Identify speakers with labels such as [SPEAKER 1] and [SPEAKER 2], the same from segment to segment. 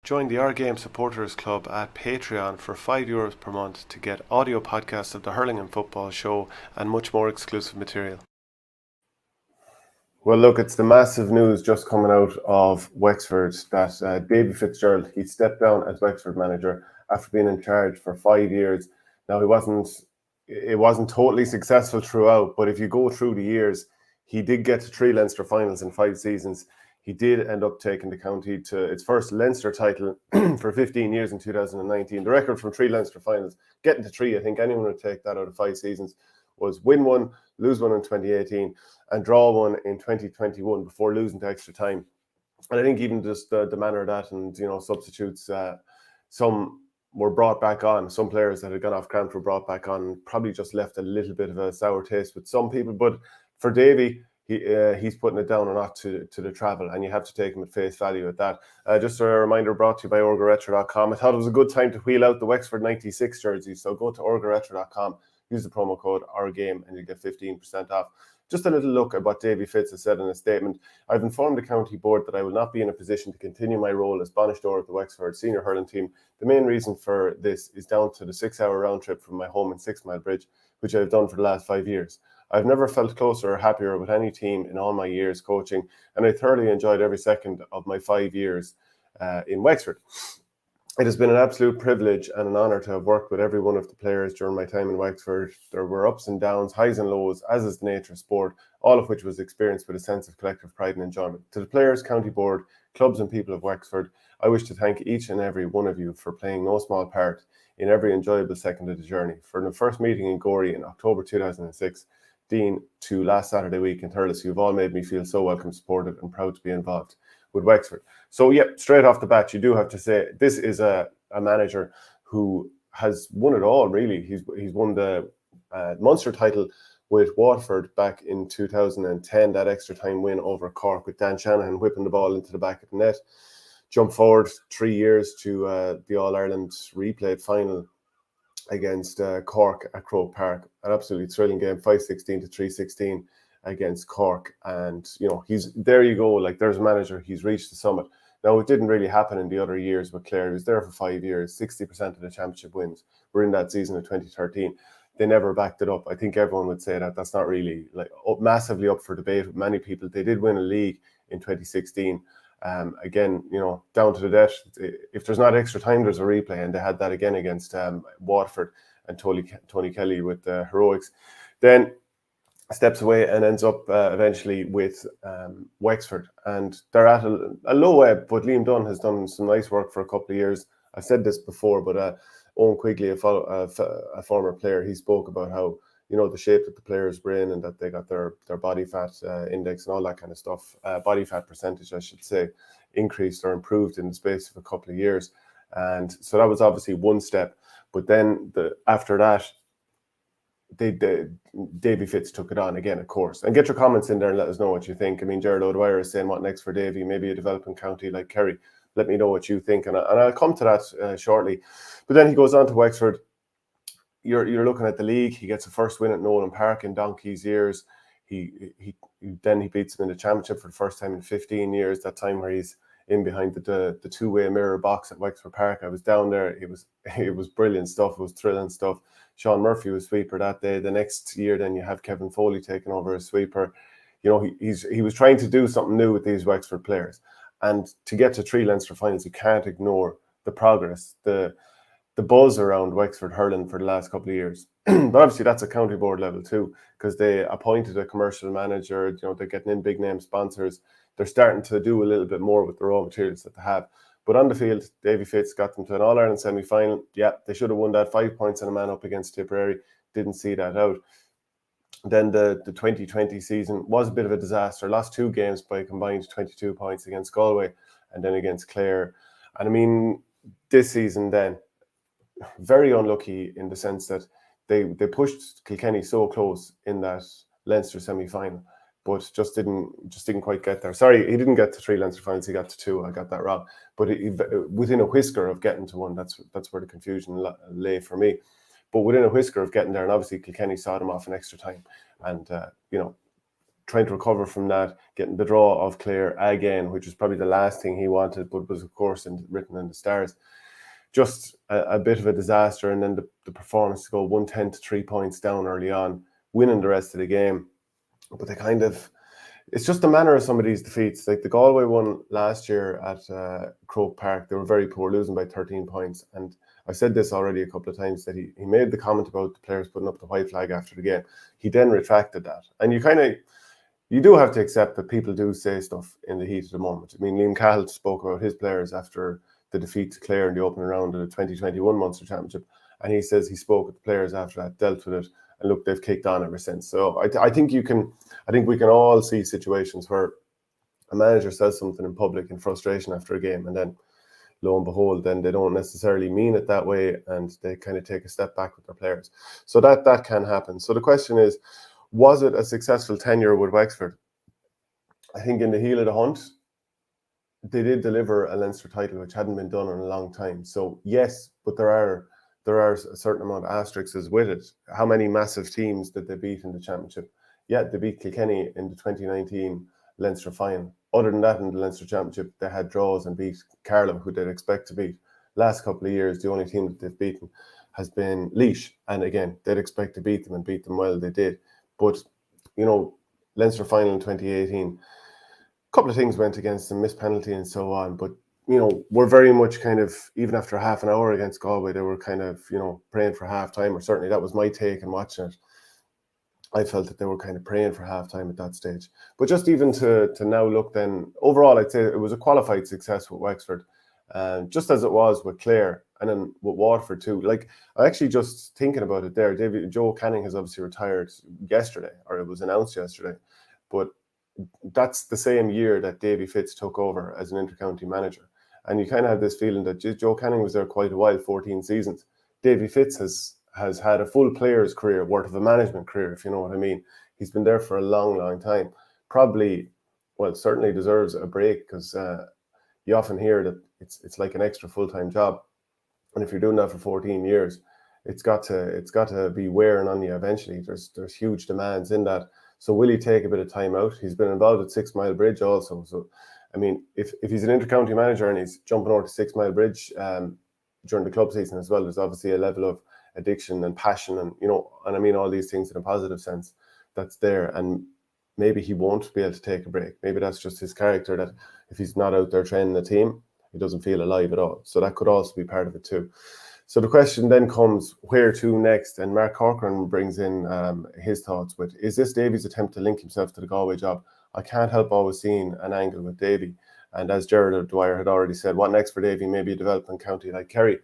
[SPEAKER 1] Join the Our Game Supporters Club at Patreon for €5 per month to get audio podcasts of the Hurling and Football Show and much more exclusive material. Well, look, it's the massive news just coming out of Wexford that Davy Fitzgerald, he stepped down as Wexford manager after being in charge for 5 years. Now, it wasn't totally successful throughout, but if you go through the years, he did get to 3 Leinster finals in 5 seasons. He did end up taking the county to its first Leinster title for 15 years in 2019. The record from 3 Leinster finals, getting to 3, I think anyone would take that out of 5 seasons, was win 1, lose 1 in 2018, and draw 1 in 2021 before losing to extra time. And I think even just the manner of that and, substitutes, some were brought back on. Some players that had gone off cramp were brought back on, probably just left a little bit of a sour taste with some people. But for Davy, he's putting it down a notch to the travel, and you have to take him at face value at that. Just a reminder brought to you by orgaretro.com. I thought it was a good time to wheel out the Wexford 96 jerseys, so go to orgaretro.com, use the promo code OurGame, and you get 15% off. Just a little look at what Davy Fitz has said in a statement. I've informed the county board that I will not be in a position to continue my role as Banishdor of the Wexford senior hurling team. The main reason for this is down to the 6-hour round trip from my home in 6 Mile Bridge, which I've done for the last 5 years. I've never felt closer or happier with any team in all my years coaching, and I thoroughly enjoyed every second of my 5 years in Wexford. It has been an absolute privilege and an honour to have worked with every one of the players during my time in Wexford. There were ups and downs, highs and lows, as is the nature of sport, all of which was experienced with a sense of collective pride and enjoyment. To the players, county board, clubs and people of Wexford, I wish to thank each and every one of you for playing no small part in every enjoyable second of the journey. From the first meeting in Gorey in October 2006, Dean, to last Saturday week in Thurles, you've all made me feel so welcome, supported and proud to be involved with Wexford. So, straight off the bat, you do have to say this is a manager who has won it all, really. He's won the Munster title with Waterford back in 2010, that extra time win over Cork with Dan Shanahan whipping the ball into the back of the net. Jump forward 3 years to the All-Ireland replayed final against Cork at Croke Park. An absolutely thrilling game, 5-16 to 3-16 against Cork. And, there you go. Like, there's a manager, he's reached the summit. Now, it didn't really happen in the other years with Clare. He was there for 5 years, 60% of the championship wins were in that season of 2013. They never backed it up. I think everyone would say that that's not really massively up for debate with many people. They did win a league in 2016. Again, down to the death. If there's not extra time, there's a replay, and they had that again against Waterford and Tony Kelly with the heroics. Then steps away and ends up eventually with Wexford, and they're at a low ebb. But Liam Dunn has done some nice work for a couple of years. I've said this before, but Owen Quigley, a former player, he spoke about how the shape that the players were in and that they got their body fat index and all that kind of stuff, body fat percentage, I should say, increased or improved in the space of a couple of years. And so that was obviously one step. But then after that, Davy Fitz took it on again, of course. And get your comments in there and let us know what you think. I mean, Gerald O'Dwyer is saying, what next for Davy? Maybe a developing county like Kerry. Let me know what you think. And I'll come to that shortly. But then he goes on to Wexford. You're looking at the league. He gets a first win at Nolan Park in donkey's years. He beats them in the championship for the first time in 15 years. That time where he's in behind the two-way mirror box at Wexford Park. I was down there. It was brilliant stuff. It was thrilling stuff. Sean Murphy was sweeper that day. The next year, then you have Kevin Foley taking over as sweeper. He was trying to do something new with these Wexford players, and to get to 3 Leinster finals, you can't ignore the progress, the buzz around Wexford hurling for the last couple of years. But obviously that's a county board level too, because they appointed a commercial manager. They're getting in big name sponsors. They're starting to do a little bit more with the raw materials that they have. But on the field, Davy Fitz got them to an All-Ireland semi-final. Yeah, they should have won that, 5 points and a man up against Tipperary. Didn't see that out. Then the 2020 season was a bit of a disaster. Lost 2 games by a combined 22 points against Galway and then against Clare. And I mean, this season then, very unlucky in the sense that they pushed Kilkenny so close in that Leinster semi-final, but just didn't quite get there. Sorry, he didn't get to 3 Leinster finals. He got to 2. I got that wrong. But within a whisker of getting to 1, that's where the confusion lay for me. But within a whisker of getting there, and obviously Kilkenny saw them off in extra time, and trying to recover from that, getting the draw of Clare again, which was probably the last thing he wanted, but was of course written in the stars. Just a bit of a disaster, and then the performance to go 110 to 3 points down early on, winning the rest of the game. But they kind of, it's just the manner of some of these defeats. Like the Galway one last year at Croke Park, they were very poor, losing by 13 points. And I've said this already a couple of times, that he made the comment about the players putting up the white flag after the game. He then retracted that. And you do have to accept that people do say stuff in the heat of the moment. I mean, Liam Cahill spoke about his players after the defeat to Clare in the opening round of the 2021 Munster Championship. And he says he spoke with the players after that, dealt with it, and look, they've kicked on ever since. So I think we can all see situations where a manager says something in public in frustration after a game, and then lo and behold, then they don't necessarily mean it that way, and they kind of take a step back with their players. So that can happen. So the question is, was it a successful tenure with Wexford? I think in the heel of the hunt, they did deliver a Leinster title, which hadn't been done in a long time. So yes, but there are a certain amount of asterisks with it. How many massive teams did they beat in the championship? Yeah, they beat Kilkenny in the 2019 Leinster final. Other than that, in the Leinster championship, they had draws and beat Carlow, who they'd expect to beat. Last couple of years, the only team that they've beaten has been Laois. And again, they'd expect to beat them and beat them well. They did. But, Leinster final in 2018, a couple of things went against them, missed penalty and so on. But, we're very much kind of, even after half an hour against Galway, they were kind of, praying for half time, or certainly that was my take in watching it. I felt that they were kind of praying for half time at that stage. But just even to now look then, overall, I'd say it was a qualified success with Wexford, just as it was with Clare and then with Waterford too. Like, I actually just thinking about it there, Joe Canning has obviously retired yesterday, or it was announced yesterday, but that's the same year that Davy Fitz took over as an intercounty manager. And you kind of have this feeling that Joe Canning was there quite a while, 14 seasons. Davy Fitz has had a full player's career, worth of a management career, if you know what I mean. He's been there for a long, long time. Probably, well, certainly deserves a break, because you often hear that it's like an extra full-time job. And if you're doing that for 14 years, it's got to be wearing on you eventually. There's huge demands in that. So will he take a bit of time out? He's been involved at 6 Mile Bridge also. So, I mean, if he's an intercounty manager and he's jumping over to 6 Mile Bridge during the club season as well, there's obviously a level of addiction and passion, and and I mean all these things in a positive sense that's there. And maybe he won't be able to take a break. Maybe that's just his character, that if he's not out there training the team, he doesn't feel alive at all. So that could also be part of it too. So the question then comes, where to next? And Mark Corcoran brings in his thoughts with, is this Davy's attempt to link himself to the Galway job? I can't help always seeing an angle with Davy. And as Gerard Dwyer had already said, what next for Davy? Maybe a development county like Kerry.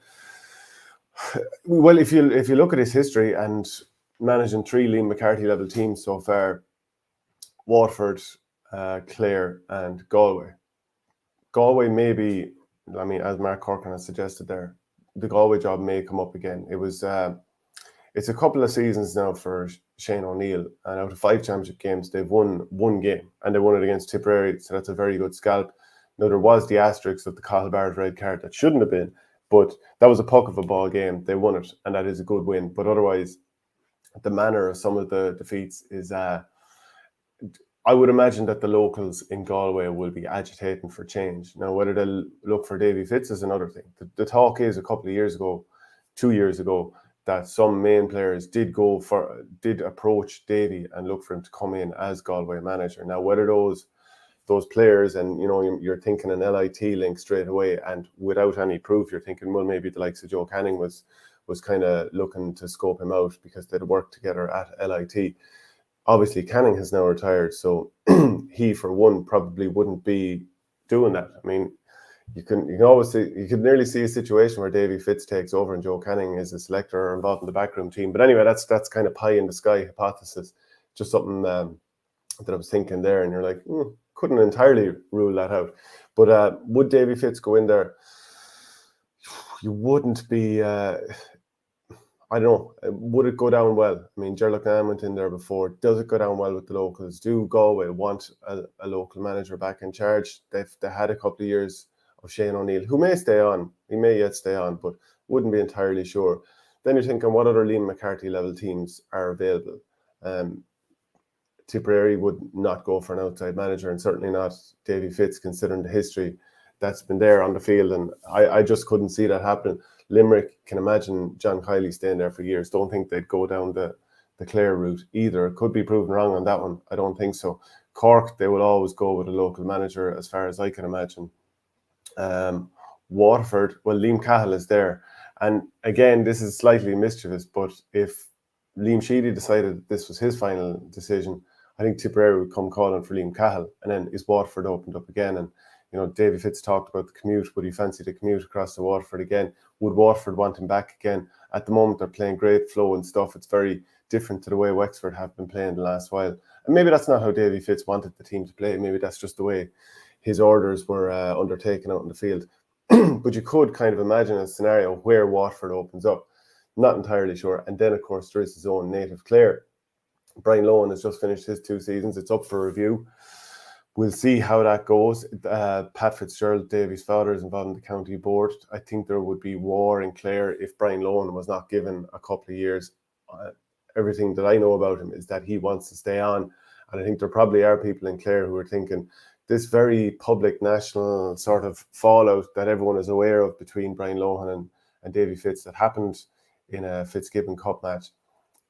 [SPEAKER 1] Well, if you look at his history and managing 3 Liam McCarthy level teams so far, Waterford, Clare and Galway. Galway maybe, I mean, as Mark Corcoran has suggested there, the Galway job may come up again. It's a couple of seasons now for Shane O'Neill, and out of 5 championship games, they've won 1 game, and they won it against Tipperary, so that's a very good scalp. Now, there was the asterisk of the Cathal Barrett red card that shouldn't have been, but that was a puck of a ball game. They won it, and that is a good win. But otherwise, the manner of some of the defeats is, I would imagine that the locals in Galway will be agitating for change. Now, whether they'll look for Davy Fitz is another thing. The talk is a couple of years ago, 2 years ago, that some main players did approach Davy and look for him to come in as Galway manager. Now, whether those players, and you're thinking an LIT link straight away, and without any proof, you're thinking, well, maybe the likes of Joe Canning was kind of looking to scope him out because they'd worked together at LIT. Obviously, Canning has now retired, so he, for one, probably wouldn't be doing that. I mean, you can nearly see a situation where Davy Fitz takes over and Joe Canning is a selector or involved in the backroom team. But anyway, that's kind of pie in the sky hypothesis. Just something that I was thinking there, and you're like, couldn't entirely rule that out. But would Davy Fitz go in there? You wouldn't be. I don't know. Would it go down well? I mean, Gerald Nam went in there before. Does it go down well with the locals? Do Galway want a local manager back in charge? They had a couple of years of Shane O'Neill, who may stay on. He may yet stay on, but wouldn't be entirely Then you're thinking, what other Liam McCarthy level teams are available? Tipperary would not go for an outside manager, and certainly not Davy Fitz, considering the history that's been there on the field. And I just couldn't see that happening. Limerick, can imagine John Kiley staying there for years. Don't think they'd go down the Clare route either. Could be proven wrong on that one. I don't think so. Cork, they will always go with a local manager, as far as I can imagine. Waterford, well, Liam Cahill is there. And again, this is slightly mischievous, but if Liam Sheedy decided this was his final decision, I think Tipperary would come calling for Liam Cahill. And then is Waterford opened up again? And, Davy Fitz talked about the commute. Would he fancy the commute across to Waterford again? Would Waterford want him back again? At the moment, they're playing great flow and stuff. It's very different to the way Wexford have been playing the last while. And maybe that's not how Davy Fitz wanted the team to play. Maybe that's just the way his orders were undertaken out in the field. But you could kind of imagine a scenario where Waterford opens up. Not entirely sure. And then, of course, there is his own native Clare. Brian Lohan has just finished his 2 seasons. It's up for review. We'll see how that goes. Pat Fitzgerald, Davy's father, is involved in the county board. I think there would be war in Clare if Brian Lohan was not given a couple of years. Everything that I know about him is that he wants to stay on. And I think there probably are people in Clare who are thinking this very public national sort of fallout that everyone is aware of between Brian Lohan and Davy Fitz that happened in a Fitzgibbon Cup match.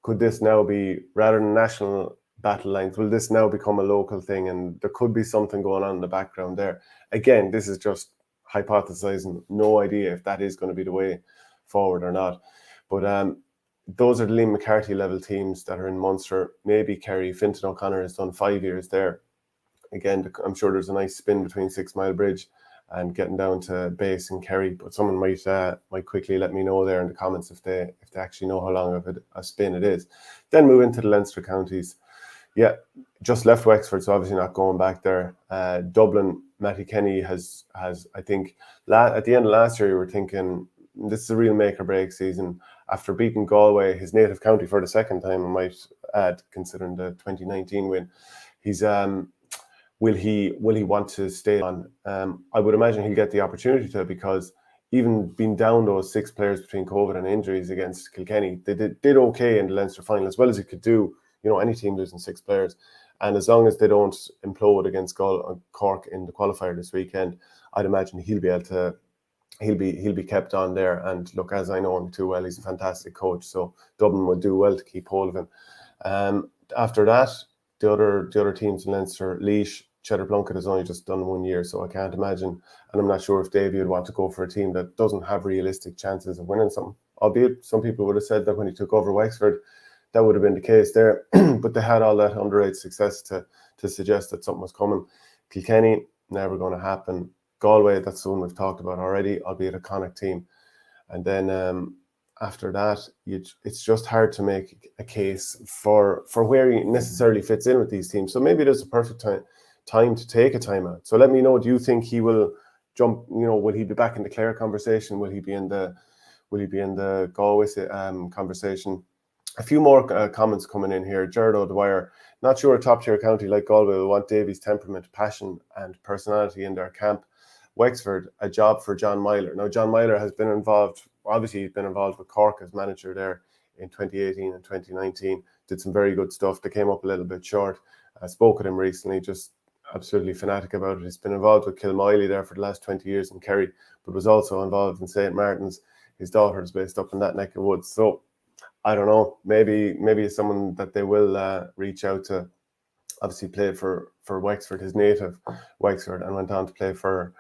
[SPEAKER 1] Could this now be, rather than national battle lines, will this now become a local thing? And there could be something going on in the background there. Again, this is just hypothesizing. No idea if that is going to be the way forward or not. But those are the Liam McCarthy level teams that are in Munster. Maybe Kerry. Fintan O'Connor has done 5 years there. Again, I'm sure there's a nice spin between 6 Mile Bridge and getting down to base in Kerry. But someone might quickly let me know there in the comments if they actually know how long of a spin it is. Then move into the Leinster counties. Yeah, just left Wexford, so obviously not going back there. Dublin, Matty Kenny has I think, at the end of last year, you were thinking this is a real make or break season. After beating Galway, his native county, for the second time, I might add, considering the 2019 win, he's will he want to stay on? I would imagine he'll get the opportunity to, because even being down those 6 players between COVID and injuries against Kilkenny, they did okay in the Leinster final, as well as it could do. Any team losing 6 players, and as long as they don't implode against Cork in the qualifier this weekend, I'd imagine he'll be able to. He'll be kept on there. And look, as I know him too well, he's a fantastic coach. So Dublin would do well to keep hold of him. After that, the other teams in Leinster, Laois, Cheddar Plunkett has only just done 1 year, so I can't imagine. And I'm not sure if Davy would want to go for a team that doesn't have realistic chances of winning something. Albeit some people would have said that when he took over Wexford, that would have been the case there. But they had all that underage success to suggest that something was coming. Kilkenny, never going to happen. Galway, that's the one we've talked about already, albeit a Connacht team. And then after that, it's just hard to make a case for where he necessarily fits in with these teams. So maybe there's a perfect time to take a timeout. So let me know, do you think he will jump, will he be back in the Clare conversation? Will he be in the Galway conversation? A few more comments coming in here. Jared O'Dwyer, not sure a top tier county like Galway will want Davy's temperament, passion and personality in their camp. Wexford, a job for John Myler. Now, John Myler has been involved, obviously he's been involved with Cork as manager there in 2018 and 2019. Did some very good stuff. They came up a little bit short. I spoke with him recently, just absolutely fanatic about it. He's been involved with Kilmiley there for the last 20 years in Kerry, but was also involved in St. Martin's. His daughter is based up in that neck of woods. So I don't know, maybe it's someone that they will reach out to. Obviously played for Wexford, his native Wexford, and went on to play for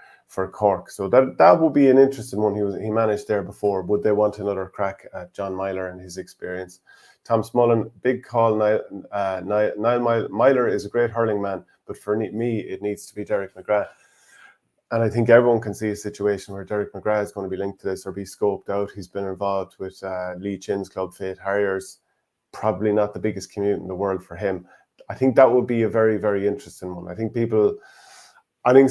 [SPEAKER 1] Cork. So that would be an interesting one. He managed there before. Would they want another crack at John Myler and his experience? Tom Smullen, big call. Niall Myler is a great hurling man, but for me, it needs to be Derek McGrath. And I think everyone can see a situation where Derek McGrath is going to be linked to this or be scoped out. He's been involved with Lee Chin's club, Fate Harriers. Probably not the biggest commute in the world for him. I think that would be a very, very interesting one. I think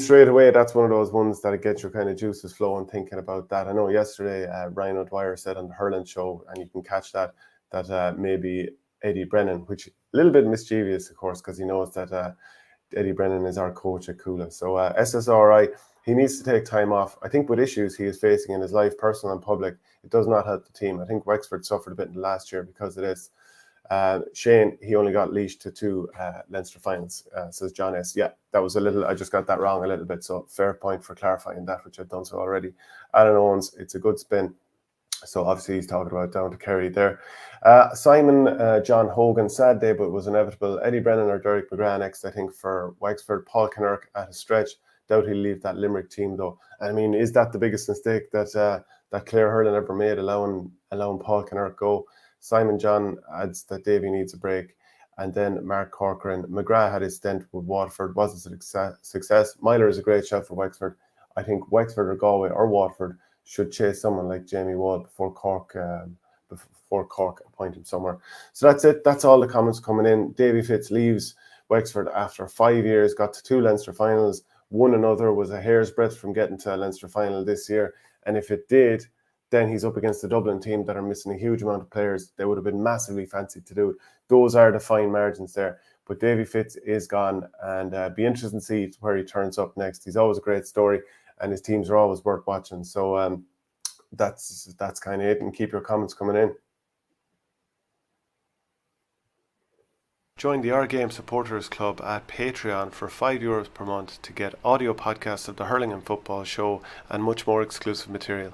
[SPEAKER 1] straight away, that's one of those ones that it gets your kind of juices flowing thinking about that. I know yesterday, Ryan O'Dwyer said on the Hurling show, and you can catch that maybe Eddie Brennan, which a little bit mischievous, of course, because he knows that Eddie Brennan is our coach at Coola. So SSRI, he needs to take time off. I think with issues he is facing in his life, personal and public, it does not help the team. I think Wexford suffered a bit in the last year because of this. Shane, he only got leashed to 2 Leinster finals, says John S. Yeah, that was I just got that wrong a little bit, so fair point for clarifying that, which I've done so already. Alan Owens, it's a good spin. So obviously he's talking about down to Kerry there. Simon John Hogan, sad day, but it was inevitable. Eddie Brennan or Derek McGrath next, I think, for Wexford. Paul Kinnerk at a stretch. Doubt he'll leave that Limerick team, though. I mean, is that the biggest mistake that Clare hurling ever made, allowing Paul Kinnerk go? Simon John adds that Davy needs a break. And then Mark Corcoran. McGrath had his stint with Waterford. Was it a success? Myler is a great shot for Wexford. I think Wexford or Galway or Waterford should chase someone like Jamie Wall before Cork appoint him somewhere. So that's it. That's all the comments coming in. Davy Fitz leaves Wexford after 5 years, got to 2 Leinster finals. One another was a hair's breadth from getting to a Leinster final this year. And if it did, then he's up against the Dublin team that are missing a huge amount of players. They would have been massively fancied to do it. Those are the fine margins there. But Davy Fitz is gone, and be interesting to see where he turns up next. He's always a great story, and his teams are always worth watching. So that's kind of it, and keep your comments coming in. Join the Our Game Supporters Club at Patreon for €5 per month to get audio podcasts of the Hurling and Football Show and much more exclusive material.